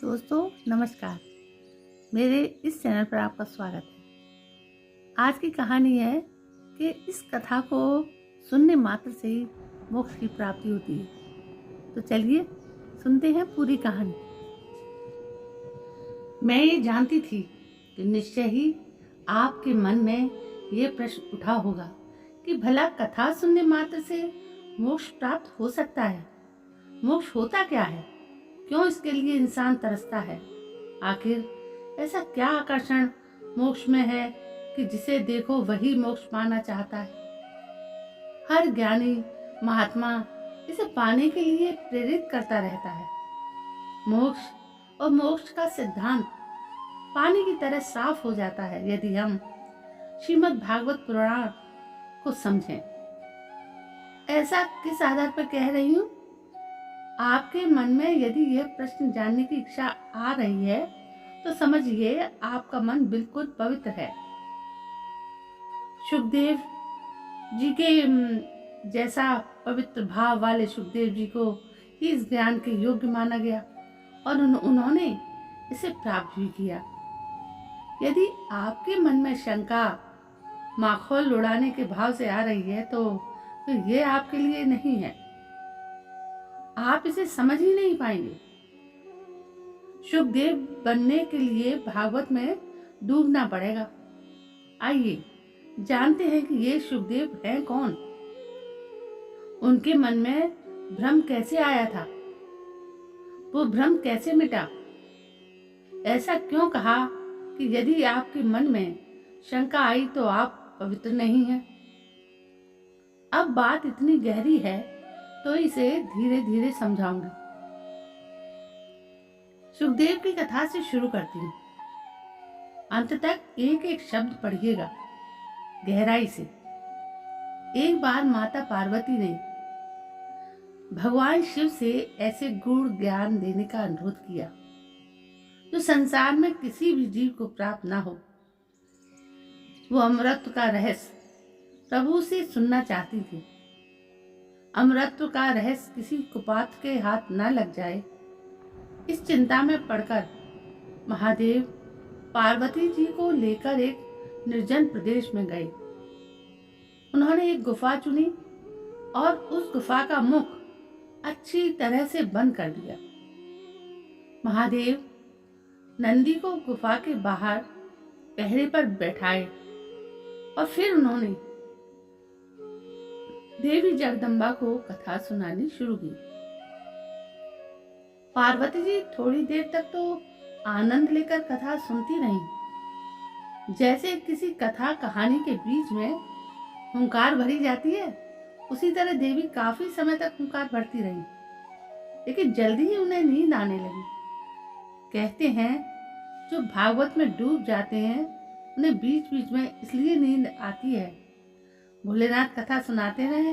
दोस्तों नमस्कार। मेरे इस चैनल पर आपका स्वागत है। आज की कहानी है कि इस कथा को सुनने मात्र से ही मोक्ष की प्राप्ति होती है। तो चलिए सुनते हैं पूरी कहानी। मैं ये जानती थी कि निश्चय ही आपके मन में ये प्रश्न उठा होगा कि भला कथा सुनने मात्र से मोक्ष प्राप्त हो सकता है। मोक्ष होता क्या है? क्यों इसके लिए इंसान तरसता है? आखिर ऐसा क्या आकर्षण मोक्ष में है कि जिसे देखो वही मोक्ष पाना चाहता है? हर ज्ञानी महात्मा इसे पाने के लिए प्रेरित करता रहता है। मोक्ष और मोक्ष का सिद्धांत पानी की तरह साफ हो जाता है यदि हम श्रीमद् भागवत पुराण को समझें। ऐसा किस आधार पर कह रही हूँ? आपके मन में यदि यह प्रश्न जानने की इच्छा आ रही है तो समझिए आपका मन बिल्कुल पवित्र है। सुखदेव जी के जैसा पवित्र भाव वाले सुखदेव जी को ही इस ज्ञान के योग्य माना गया और उन्होंने इसे प्राप्त भी किया। यदि आपके मन में शंका माखौल उड़ाने के भाव से आ रही है तो ये आपके लिए नहीं है। आप इसे समझ ही नहीं पाएंगे। सुखदेव बनने के लिए भागवत में डूबना पड़ेगा। आइए जानते हैं कि ये सुखदेव हैं कौन। उनके मन में भ्रम कैसे आया था? वो भ्रम कैसे मिटा? ऐसा क्यों कहा कि यदि आपके मन में शंका आई तो आप पवित्र नहीं हैं? अब बात इतनी गहरी है तो इसे धीरे धीरे समझाऊंगी। सुखदेव की कथा से शुरू करती हूँ। अंत तक एक एक शब्द पढ़िएगा गहराई से। एक बार माता पार्वती ने भगवान शिव से ऐसे गूढ़ ज्ञान देने का अनुरोध किया जो संसार में किसी भी जीव को प्राप्त ना हो। वो अमृत का रहस्य प्रभु से सुनना चाहती थी। अमृतत्व का रहस्य किसी कुपात्र के हाथ न लग जाए, इस चिंता में पड़कर महादेव पार्वती जी को लेकर एक निर्जन प्रदेश में गए। उन्होंने एक गुफा चुनी और उस गुफा का मुख अच्छी तरह से बंद कर दिया। महादेव नंदी को गुफा के बाहर पहरे पर बैठाए और फिर उन्होंने देवी जगदम्बा को कथा सुनानी शुरू की। पार्वती जी थोड़ी देर तक तो आनंद लेकर कथा सुनती रहीं। जैसे किसी कथा कहानी के बीच में हुंकार भरी जाती है, उसी तरह देवी काफी समय तक हुंकार भरती रही, लेकिन जल्दी ही उन्हें नींद आने लगी। कहते हैं जो भागवत में डूब जाते हैं उन्हें बीच बीच में इसलिए नींद आती है। भोलेनाथ कथा सुनाते रहे।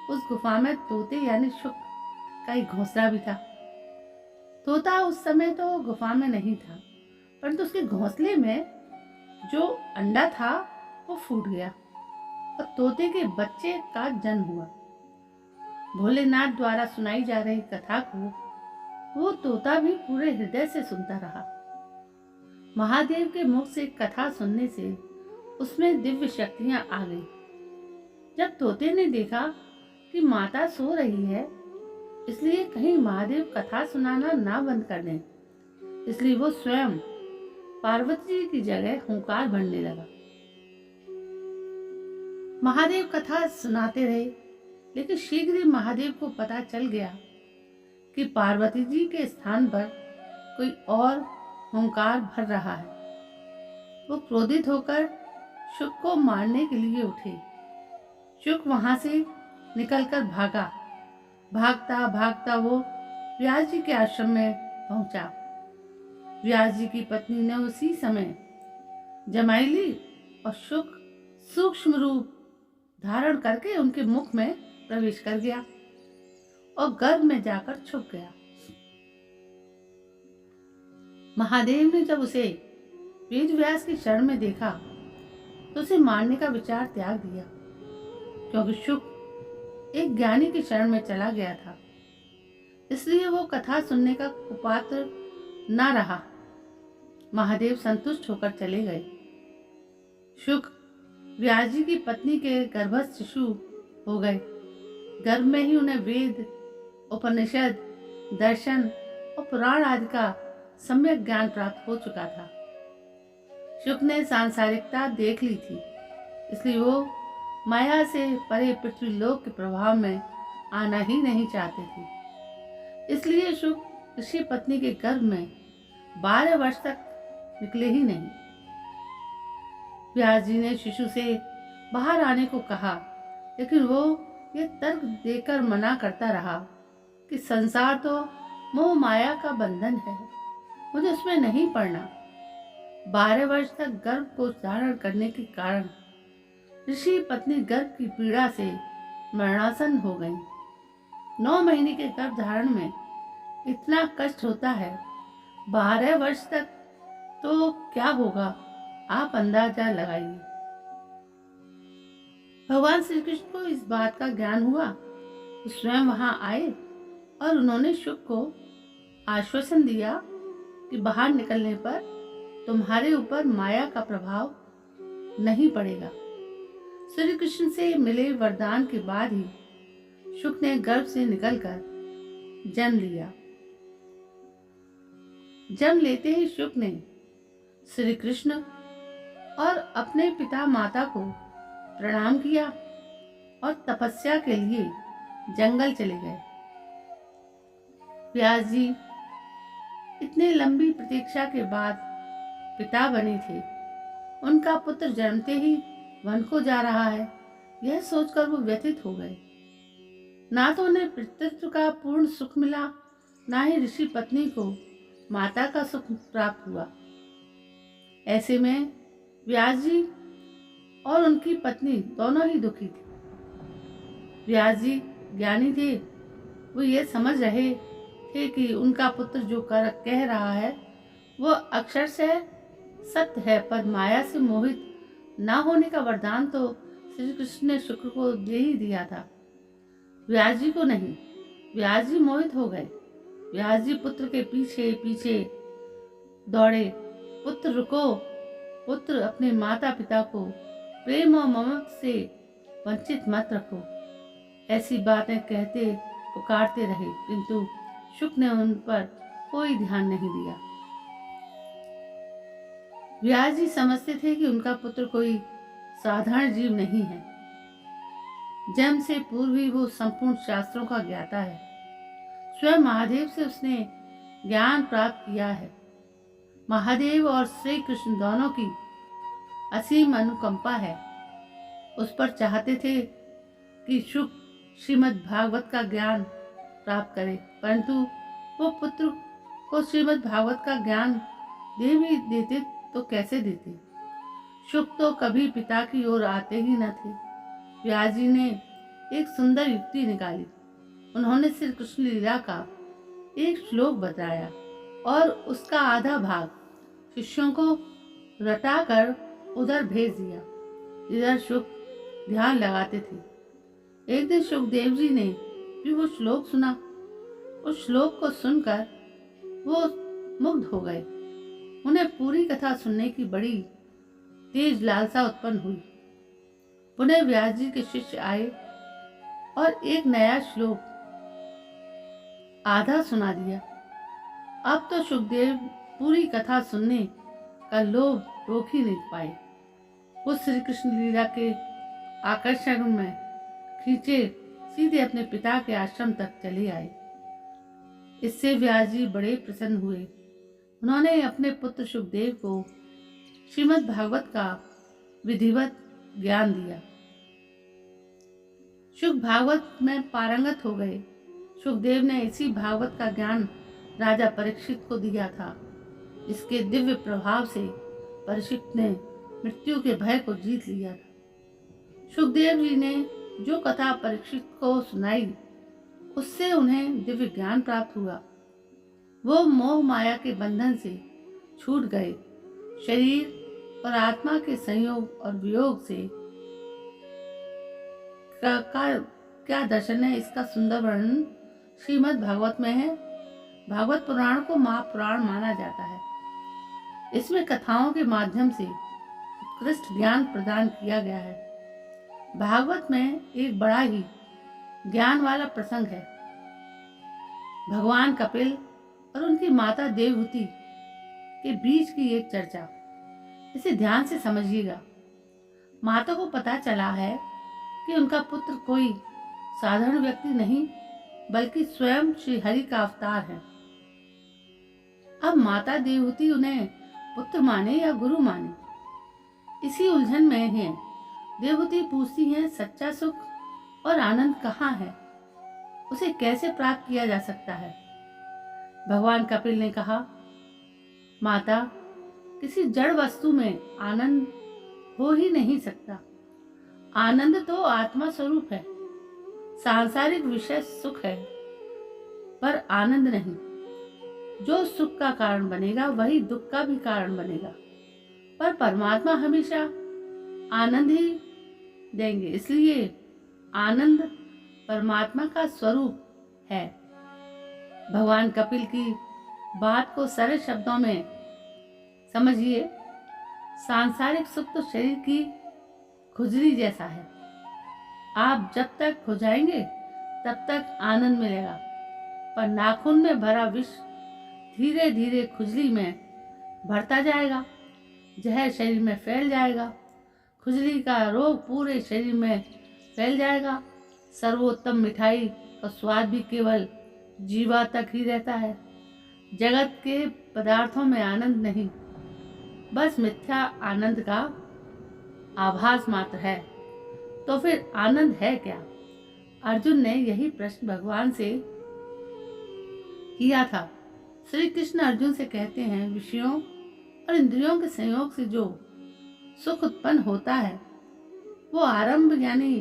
उस गुफा में तोते यानी शुक का एक घोंसला भी था। तोता उस समय तो गुफा में नहीं था, परंतु उसके घोंसले में जो अंडा था वो फूट गया और तोते के बच्चे का जन्म हुआ। भोलेनाथ द्वारा सुनाई जा रही कथा को वो तोता भी पूरे हृदय से सुनता रहा। महादेव के मुख से कथा सुनने से उसमें दिव्य शक्तियां आ गई। जब तोते ने देखा कि माता सो रही है, इसलिए कहीं महादेव कथा सुनाना ना बंद कर दें, इसलिए वो स्वयं पार्वती जी की जगह हुंकार भरने लगा। महादेव कथा सुनाते रहे, लेकिन शीघ्र ही महादेव को पता चल गया कि पार्वती जी के स्थान पर कोई और हुंकार भर रहा है। वो क्रोधित होकर शुक को मारने के लिए उठे। शुक वहां से निकलकर भागा। भागता भागता वो व्यास जी के आश्रम में पहुंचा। व्यास जी की पत्नी ने उसी समय जमाई ली और शुक सूक्ष्म रूप धारण करके उनके मुख में प्रवेश कर गया और गर्भ में जाकर छुप गया। महादेव ने जब उसे वेद व्यास की शरण में देखा तो उसे मारने का विचार त्याग दिया, क्योंकि शुक एक ज्ञानी की शरण में चला गया था। इसलिए वो कथा सुनने का कुपात्र ना रहा। महादेव संतुष्ट होकर चले गए। शुक व्यास जी की पत्नी के गर्भस्थ शिशु हो गए। गर्भ में ही उन्हें वेद, उपनिषद, दर्शन और पुराण आदि का सम्यक ज्ञान प्राप्त हो चुका था। शुक ने सांसारिकता देख ली थी, इसलिए वो माया से परे पृथ्वी लोक के प्रभाव में आना ही नहीं चाहते थे। इसलिए शुक ऋषि पत्नी के गर्भ में 12 वर्ष तक निकले ही नहीं। व्यास जी ने शिशु से बाहर आने को कहा, लेकिन वो ये तर्क देकर मना करता रहा कि संसार तो मोह माया का बंधन है, मुझे उसमें नहीं पड़ना। 12 वर्ष तक गर्भ को धारण करने के कारण ऋषि पत्नी गर्भ की पीड़ा से मरणासन हो गई। 9 महीने के गर्भ धारण में इतना कष्ट होता है, 12 वर्ष तक तो क्या होगा, आप अंदाजा लगाइए। भगवान श्री कृष्ण को इस बात का ज्ञान हुआ तो स्वयं वहां आए और उन्होंने शुक को आश्वासन दिया कि बाहर निकलने पर तुम्हारे ऊपर माया का प्रभाव नहीं पड़ेगा। श्री कृष्ण से मिले वरदान के बाद ही शुक ने गर्भ से निकलकर जन्म लिया। जन्म लेते ही शुक ने श्री कृष्ण और अपने पिता माता को प्रणाम किया और तपस्या के लिए जंगल चले गए। व्यास जी इतने लंबी प्रतीक्षा के बाद पिता बने थे। उनका पुत्र जन्मते ही वन को जा रहा है, यह सोचकर वो व्यथित हो गए। ना तो उन्हें पितृत्व का पूर्ण सुख मिला, ना ही ऋषि पत्नी को माता का सुख प्राप्त हुआ। ऐसे में व्यास जी और उनकी पत्नी दोनों ही दुखी थे। व्यास जी ज्ञानी थे, वो ये समझ रहे थे कि उनका पुत्र जो कह रहा है वो अक्षर से सत्य है, पर माया से मोहित ना होने का वरदान तो श्री कृष्ण ने शुक्र को दे ही दिया था, व्यास जी को नहीं। व्यास जी मोहित हो गए। व्यास जी पुत्र के पीछे पीछे दौड़े, पुत्र रुको, पुत्र अपने माता पिता को प्रेम और ममता से वंचित मत रखो। ऐसी बातें कहते पुकारते रहे, किंतु शुक ने उन पर कोई ध्यान नहीं दिया। व्यास जी समझते थे कि उनका पुत्र कोई साधारण जीव नहीं है। जन्म से पूर्व ही वो संपूर्ण शास्त्रों का ज्ञाता है। स्वयं महादेव से उसने ज्ञान प्राप्त किया है। महादेव और श्री कृष्ण दोनों की असीम अनुकंपा है। उस पर चाहते थे कि शुक श्रीमद् भागवत का ज्ञान प्राप्त करे, परंतु वो पुत्र को श्रीमद् भागवत का ज्ञान दे भी देते तो कैसे देते। शुक तो कभी पिता की ओर आते ही न थे। व्यास जी ने एक सुंदर युक्ति निकाली। उन्होंने श्री कृष्ण लीला का एक श्लोक बताया और उसका आधा भाग शिष्यों को रटाकर उधर भेज दिया, जिधर शुक ध्यान लगाते थे। एक दिन सुखदेव जी ने भी वो श्लोक सुना। उस श्लोक को सुनकर वो मुग्ध हो गए। उन्हें पूरी कथा सुनने की बड़ी तेज लालसा उत्पन्न हुई। पुनः व्यास जी के शिष्य आए और एक नया श्लोक आधा सुना दिया। अब तो सुखदेव पूरी कथा सुनने का लोभ रोक ही नहीं पाए। वो श्री कृष्ण लीला के आकर्षण में खींचे सीधे अपने पिता के आश्रम तक चले आए। इससे व्यास जी बड़े प्रसन्न हुए। उन्होंने अपने पुत्र सुखदेव को श्रीमद् भागवत का विधिवत ज्ञान दिया। शुक भागवत में पारंगत हो गए। सुखदेव ने इसी भागवत का ज्ञान राजा परीक्षित को दिया था। इसके दिव्य प्रभाव से परीक्षित ने मृत्यु के भय को जीत लिया था। सुखदेव जी ने जो कथा परीक्षित को सुनाई, उससे उन्हें दिव्य ज्ञान प्राप्त हुआ। वो मोह माया के बंधन से छूट गए। शरीर और आत्मा के संयोग और वियोग से क्या दर्शन है, इसका सुंदर वर्णन श्रीमद् भागवत में है। भागवत पुराण को महापुराण माना जाता है। इसमें कथाओं के माध्यम से उत्कृष्ट ज्ञान प्रदान किया गया है। भागवत में एक बड़ा ही ज्ञान वाला प्रसंग है। भगवान कपिल और उनकी माता देवहूति के बीच की एक चर्चा। इसे ध्यान से समझिएगा। माता को पता चला है कि उनका पुत्र कोई साधारण व्यक्ति नहीं बल्कि स्वयं श्री हरि का अवतार है। अब माता देवहूति उन्हें पुत्र माने या गुरु माने, इसी उलझन में है। देवहूति पूछती हैं, सच्चा सुख और आनंद कहाँ है? उसे कैसे प्राप्त किया जा सकता है? भगवान कपिल ने कहा, माता, किसी जड़ वस्तु में आनंद हो ही नहीं सकता। आनंद तो आत्मा स्वरूप है। सांसारिक विषय सुख है पर आनंद नहीं। जो सुख का कारण बनेगा वही दुख का भी कारण बनेगा, पर परमात्मा हमेशा आनंद ही देंगे। इसलिए आनंद परमात्मा का स्वरूप है। भगवान कपिल की बात को सरल शब्दों में समझिए। सांसारिक सुख तो शरीर की खुजली जैसा है। आप जब तक खुजाएंगे तब तक आनंद मिलेगा, पर नाखून में भरा विष धीरे धीरे खुजली में भरता जाएगा। जहर शरीर में फैल जाएगा। खुजली का रोग पूरे शरीर में फैल जाएगा। सर्वोत्तम मिठाई का स्वाद भी केवल जीवा तक ही रहता है। जगत के पदार्थों में आनंद नहीं, बस मिथ्या आनंद का आभास मात्र है। तो फिर आनंद है क्या? अर्जुन ने यही प्रश्न भगवान से किया था। श्री कृष्ण अर्जुन से कहते हैं, विषयों और इंद्रियों के संयोग से जो सुख उत्पन्न होता है वो आरंभ यानी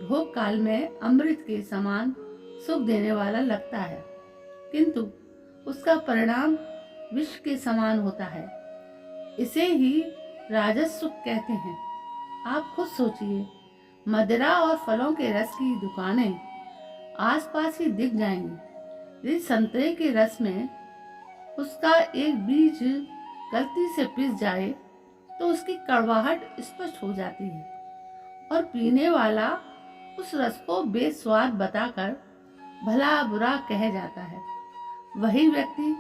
भोग काल में अमृत के समान सुख देने वाला लगता है, किंतु उसका परिणाम विष के समान होता है। इसे ही राजस सुख कहते हैं। आप खुद सोचिए, मदिरा और फलों के रस की दुकानें आसपास ही दिख जाएंगी। यदि संतरे के रस में उसका एक बीज गलती से पिस जाए तो उसकी कड़वाहट स्पष्ट हो जाती है और पीने वाला उस रस को बेस्वाद बताकर भला बुरा कह जाता है। वही व्यक्ति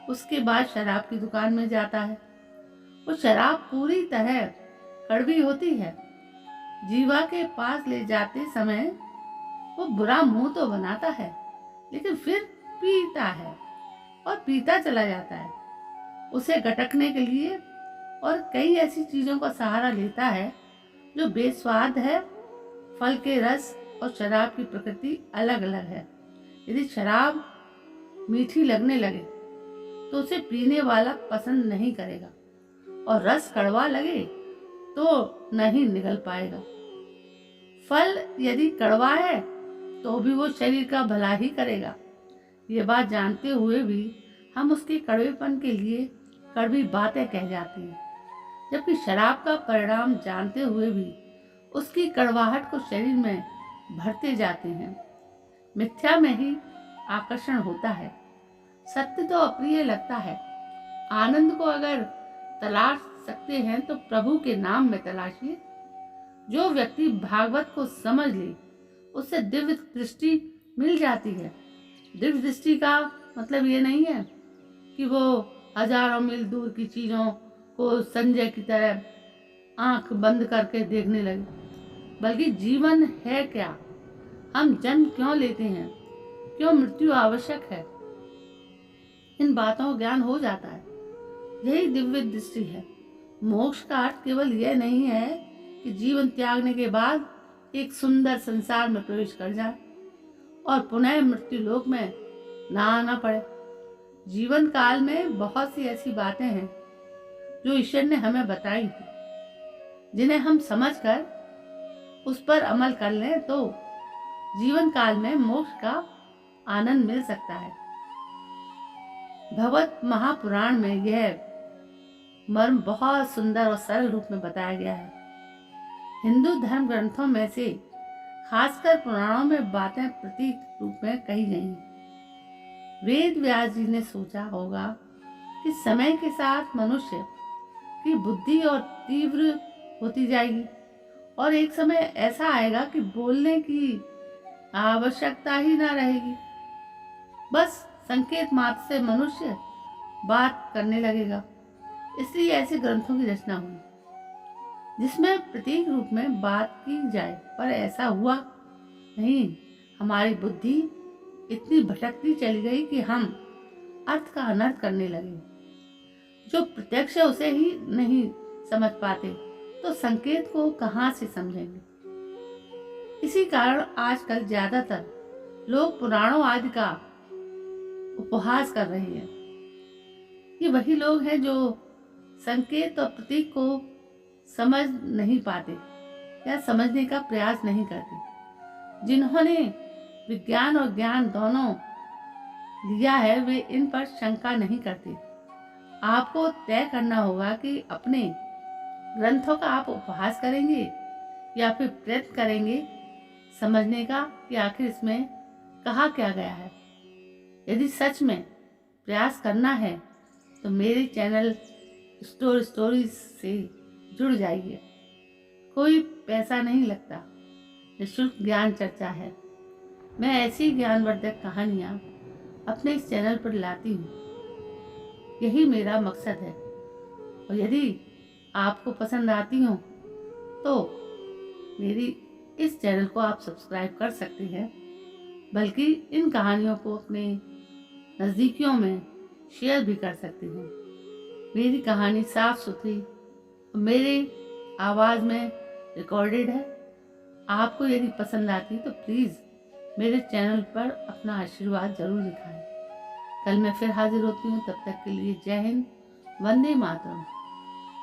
उसके बाद शराब की दुकान में जाता है। वो शराब पूरी तरह कड़वी होती है। जीवा के पास ले जाते समय वो बुरा मुंह तो बनाता है, लेकिन फिर पीता है और पीता चला जाता है। उसे गटकने के लिए और कई ऐसी चीजों का सहारा लेता है जो बेस्वाद है। फल के रस और शराब की प्रकृति अलग अलग है। यदि शराब मीठी लगने लगे तो उसे पीने वाला पसंद नहीं करेगा, और रस कड़वा लगे तो नहीं निगल पाएगा। फल यदि कड़वा है तो भी वो शरीर का भला ही करेगा। ये बात जानते हुए भी हम उसके कड़वेपन के लिए कड़वी बातें कह जाते हैं, जबकि शराब का परिणाम जानते हुए भी उसकी कड़वाहट को शरीर में भरते जाते हैं। मिथ्या में ही आकर्षण होता है, सत्य तो अप्रिय लगता है। आनंद को अगर तलाश सकते हैं तो प्रभु के नाम में तलाशिए। जो व्यक्ति भागवत को समझ ले उससे दिव्य दृष्टि मिल जाती है। दिव्य दृष्टि का मतलब ये नहीं है कि वो हजारों मील दूर की चीजों को संजय की तरह आंख बंद करके देखने लगे, बल्कि जीवन है क्या, हम जन्म क्यों लेते हैं, क्यों मृत्यु आवश्यक है, इन बातों का ज्ञान हो जाता है। यही दिव्य दृष्टि है। मोक्ष का अर्थ केवल यह नहीं है कि जीवन त्यागने के बाद एक सुंदर संसार में प्रवेश कर जाए और पुनः मृत्यु लोक में ना आना पड़े। जीवन काल में बहुत सी ऐसी बातें हैं जो ईश्वर ने हमें बताई थी, जिन्हें हम समझकर उस पर अमल कर लें तो जीवन काल में मोक्ष का आनंद मिल सकता है। भगवत महापुराण में यह मर्म बहुत सुंदर और सरल रूप में बताया गया है। हिंदू धर्म ग्रंथों में से खासकर पुराणों में बातें प्रतीक रूप में कही गई हैं। वेद व्यास जी ने सोचा होगा कि समय के साथ मनुष्य की बुद्धि और तीव्र होती जाएगी और एक समय ऐसा आएगा कि बोलने की आवश्यकता ही ना रहेगी। बस संकेत मात्र से मनुष्य बात करने लगेगा। इसलिए ऐसे ग्रंथों की रचना हुई जिसमें प्रतीक रूप में बात की जाए। पर ऐसा हुआ नहीं। हमारी बुद्धि इतनी भटकती चली गई कि हम अर्थ का अनर्थ करने लगे। जो प्रत्यक्ष है उसे ही नहीं समझ पाते तो संकेत को कहाँ से समझेंगे। इसी कारण आजकल ज्यादातर लोग पुराणों आदि का उपहास कर रहे हैं। ये वही लोग हैं जो संकेत और प्रतीक को समझ नहीं पाते या समझने का प्रयास नहीं करते। जिन्होंने विज्ञान और ज्ञान दोनों लिया है वे इन पर शंका नहीं करते। आपको तय करना होगा कि अपने ग्रंथों का आप उपहास करेंगे या फिर प्रयत्न करेंगे समझने का कि आखिर इसमें कहा क्या गया है। यदि सच में प्रयास करना है तो मेरे चैनल स्टोरीज से जुड़ जाइए। कोई पैसा नहीं लगता, निःशुल्क ज्ञान चर्चा है। मैं ऐसी ज्ञानवर्धक कहानियाँ अपने इस चैनल पर लाती हूँ। यही मेरा मकसद है। और यदि आपको पसंद आती हो तो मेरी इस चैनल को आप सब्सक्राइब कर सकते हैं, बल्कि इन कहानियों को अपने नज़दीकियों में शेयर भी कर सकते हैं। मेरी कहानी साफ सुथरी मेरे आवाज़ में रिकॉर्डेड है। आपको यदि पसंद आती तो प्लीज़ मेरे चैनल पर अपना आशीर्वाद जरूर दिखाएं। कल मैं फिर हाजिर होती हूँ। तब तक के लिए जय हिंद, वंदे मातरम।